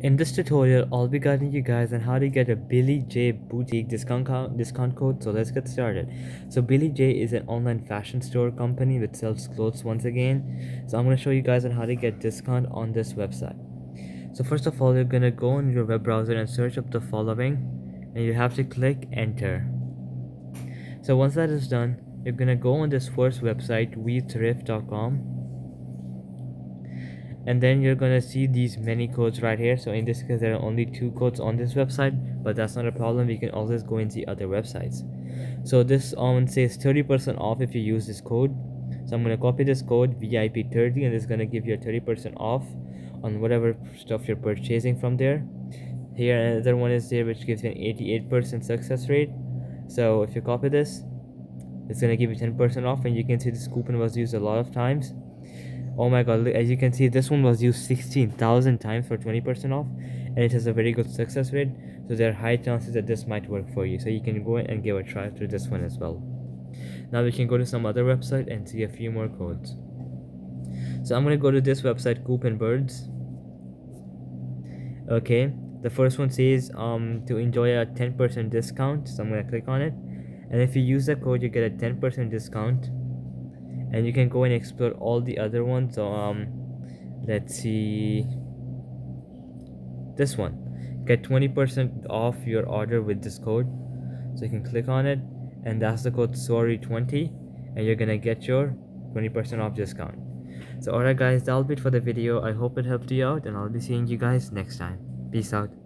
In this tutorial, I'll be guiding you guys on how to get a Billy J boutique discount code. So let's get started. So Billy J is an online fashion store company that sells clothes once again. So I'm going to show you guys on how to get discount on this website. So first of all, you're going to go on your web browser and search up the following, and you have to click enter. So once that is done, you're going to go on this first website, wethrift.com, and then you're gonna see these many codes right here. So in this case, there are only 2 codes on this website, but that's not a problem. We can always go and see other websites. So this says 30% off if you use this code. So I'm gonna copy this code VIP30, and it's gonna give you a 30% off on whatever stuff you're purchasing from there. Here another one is there which gives you an 88% success rate. So if you copy this, it's gonna give you 10% off, and you can see this coupon was used a lot of times. Oh my god, as you can see, this one was used 16,000 times for 20% off, and it has a very good success rate. So there are high chances that this might work for you. So you can go and give a try to this one as well. Now we can go to some other website and see a few more codes. So I'm gonna go to this website, Coupon Birds. Okay, the first one says to enjoy a 10% discount. So I'm gonna click on it, and if you use the code, you get a 10% discount. And you can go and explore all the other ones. So let's see this one, get 20% off your order with this code. So you can click on it, and that's the code sorry20, and you're gonna get your 20% off discount. So alright guys, that'll be it for the video. I hope it helped you out, and I'll be seeing you guys next time. Peace out.